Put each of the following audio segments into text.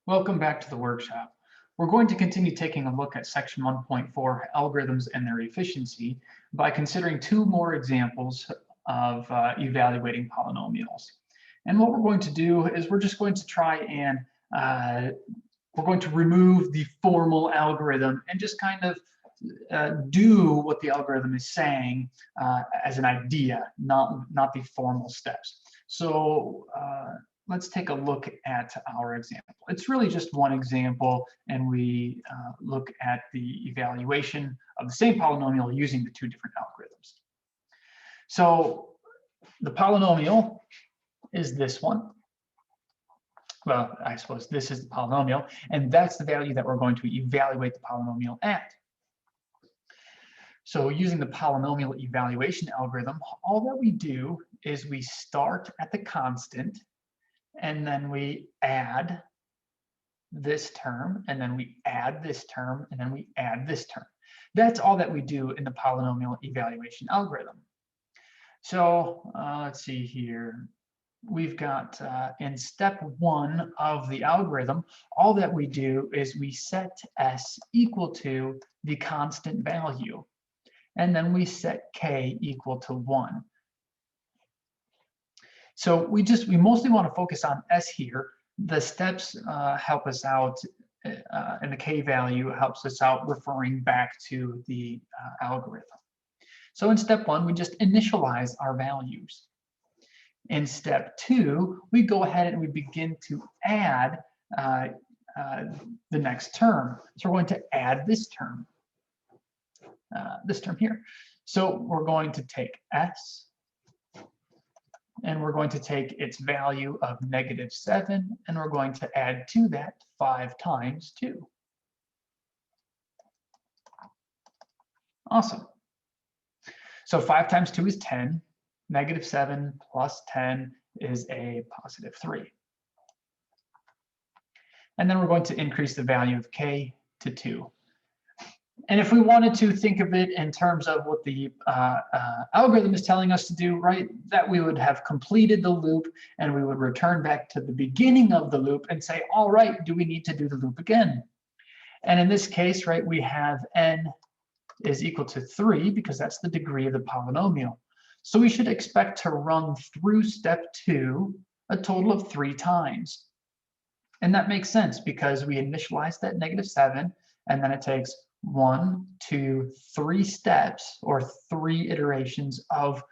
Welcome back to the workshop. We're going to continue taking a look at section 1.4, algorithms and their efficiency, by considering two more examples of evaluating polynomials. And what we're going to do is we're just going to try and we're going to remove the formal algorithm and just kind of do what the algorithm is saying as an idea, not the formal steps. So let's take a look at our example. It's really just one example, and we look at the evaluation of the same polynomial using the two different algorithms. So the polynomial is this one. Well, I suppose this is the polynomial, and that's the value that we're going to evaluate the polynomial at. So using the polynomial evaluation algorithm, all that we do is we start at the constant, and then we add this term, and then we add this term, and then we add this term. That's all that we do in the polynomial evaluation algorithm. So let's see here. We've got in step one of the algorithm, all that we do is we set s equal to the constant value, and then we set k equal to 1. So we mostly want to focus on s here. The steps help us out, and the k value helps us out referring back to the algorithm. So in step one, we just initialize our values. In step two, we go ahead and we begin to add the next term. So we're going to add this term here. So we're going to take s, and we're going to take its value of -7, and we're going to add to that 5 times 2. Awesome. So 5 times 2 is 10. -7 plus 10 is a +3. And then we're going to increase the value of k to 2. And if we wanted to think of it in terms of what the algorithm is telling us to do, right, that we would have completed the loop and we would return back to the beginning of the loop and say, all right, do we need to do the loop again? And in this case, right, we have n is equal to 3 because that's the degree of the polynomial. So we should expect to run through step 2 a total of 3 times. And that makes sense because we initialized that -7, and then it takes 1, 2, 3 steps or 3 iterations of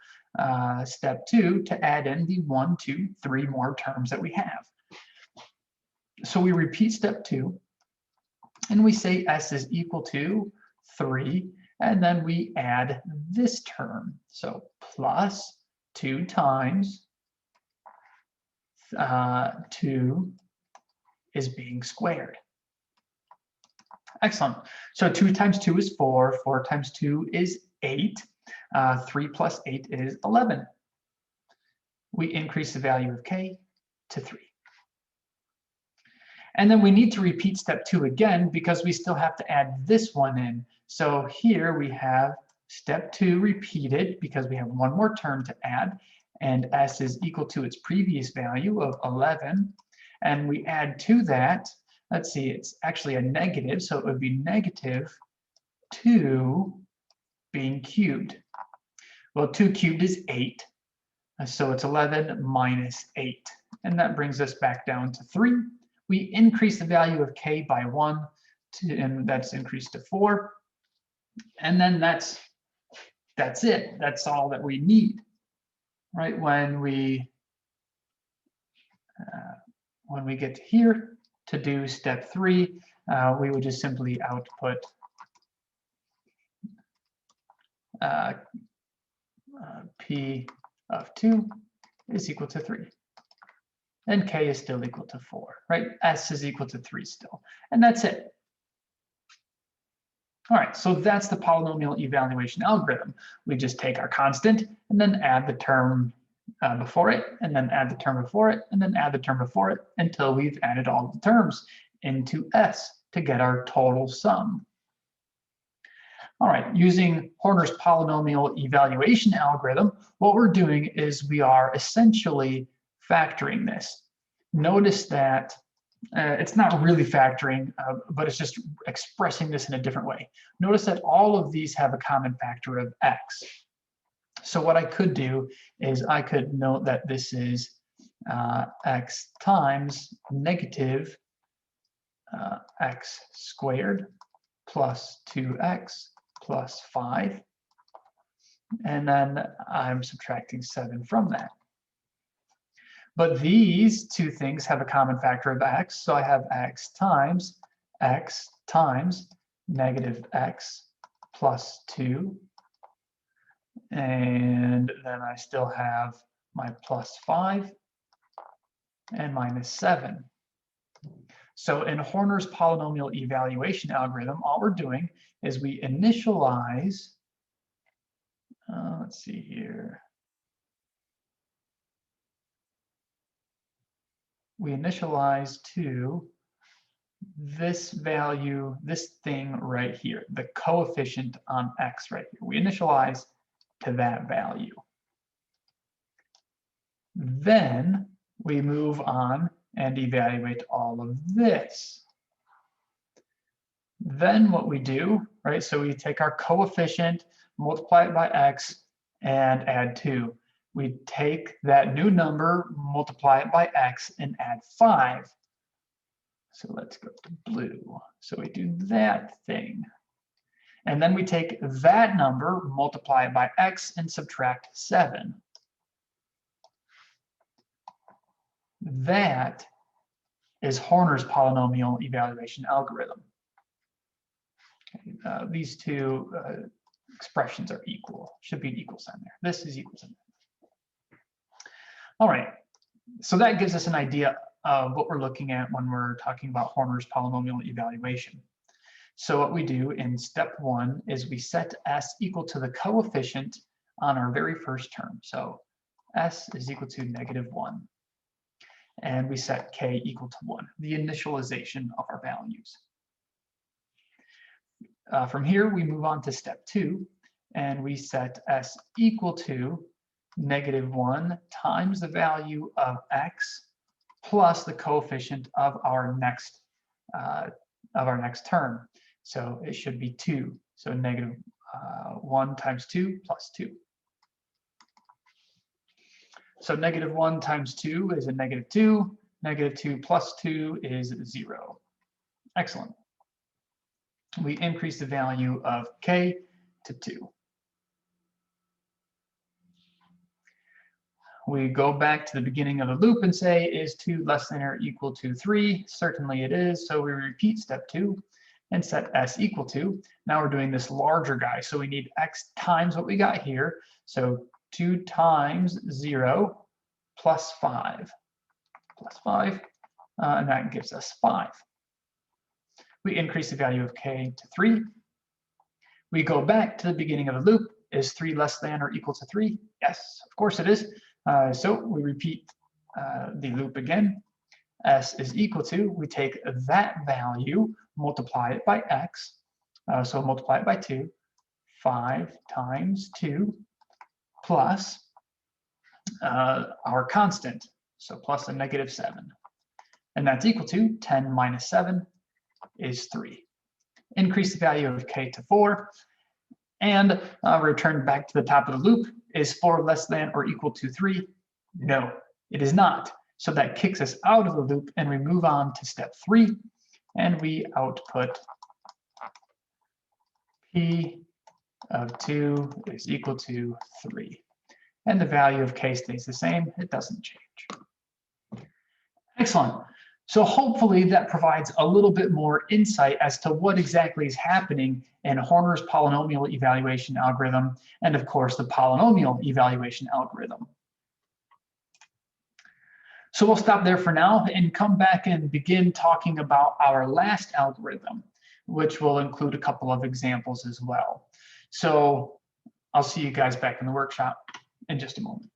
step 2 to add in the 1, 2, 3 more terms that we have. So we repeat step 2, and we say s is equal to 3, and then we add this term. So plus 2 times 2 is being squared. Excellent. So 2 times 2 is 4. 4 times 2 is 8. 3 plus 8 is 11. We increase the value of k to 3. And then we need to repeat step 2 again because we still have to add this one in. So here we have step 2 repeated because we have one more term to add, and s is equal to its previous value of 11. And we add to that, let's see, it's actually a negative, so it would be -2 being cubed. Well, 2 cubed is 8, so it's 11 minus 8. And that brings us back down to 3. We increase the value of k by 1, and that's increased to 4. And then that's it. That's all that we need, right? When we get to here to do step 3, we would just simply output p of 2 is equal to 3. And k is still equal to 4, right? S is equal to 3 still. And that's it. All right, so that's the polynomial evaluation algorithm. We just take our constant and then add the term before it, and then add the term before it, and then add the term before it until we've added all the terms into S to get our total sum. All right, using Horner's polynomial evaluation algorithm, what we're doing is we are essentially factoring this. Notice that It's not really factoring, but it's just expressing this in a different way. Notice that all of these have a common factor of x. So what I could do is I could note that this is x times negative x squared plus 2x plus 5. And then I'm subtracting 7 from that. But these two things have a common factor of x, so I have x times negative x plus 2. And then I still have my plus 5 and minus 7. So in Horner's polynomial evaluation algorithm, all we're doing is we initialize, let's see here. We initialize to this value, this thing right here, the coefficient on x right here. We initialize to that value. Then we move on and evaluate all of this. Then what we do, right, so we take our coefficient, multiply it by x, and add 2. We take that new number, multiply it by x, and add 5. So let's go to blue. So we do that thing. And then we take that number, multiply it by x, and subtract 7. That is Horner's polynomial evaluation algorithm. Okay, these two expressions are equal. Should be an equal sign there. This is equal sign. All right, so that gives us an idea of what we're looking at when we're talking about Horner's polynomial evaluation. So what we do in step 1 is we set s equal to the coefficient on our very first term. So s is equal to -1. And we set k equal to 1, the initialization of our values. From here, we move on to step 2, and we set s equal to -1 times the value of x plus the coefficient of our next term. So it should be 2. So -1 times 2 plus 2. So -1 times 2 is a -2. -2 plus 2 is 0. Excellent. We increase the value of k to 2. We go back to the beginning of the loop and say, is 2 less than or equal to 3? Certainly it is. So we repeat step 2 and set s equal to. Now we're doing this larger guy. So we need x times what we got here. So 2 times 0 plus 5. And that gives us 5. We increase the value of k to 3. We go back to the beginning of the loop. Is 3 less than or equal to 3? Yes, of course it is. So we repeat the loop again. S is equal to, we take that value, multiply it by x. So multiply it by 2. 5 times 2 plus our constant, so plus a -7. And that's equal to 10 minus 7 is 3. Increase the value of k to 4. And return back to the top of the loop. Is 4 less than or equal to 3? No, it is not. So that kicks us out of the loop, and we move on to step 3. And we output p of 2 is equal to 3. And the value of k stays the same. It doesn't change. Excellent. So hopefully that provides a little bit more insight as to what exactly is happening in Horner's polynomial evaluation algorithm, and of course the polynomial evaluation algorithm. So we'll stop there for now and come back and begin talking about our last algorithm, which will include a couple of examples as well. So I'll see you guys back in the workshop in just a moment.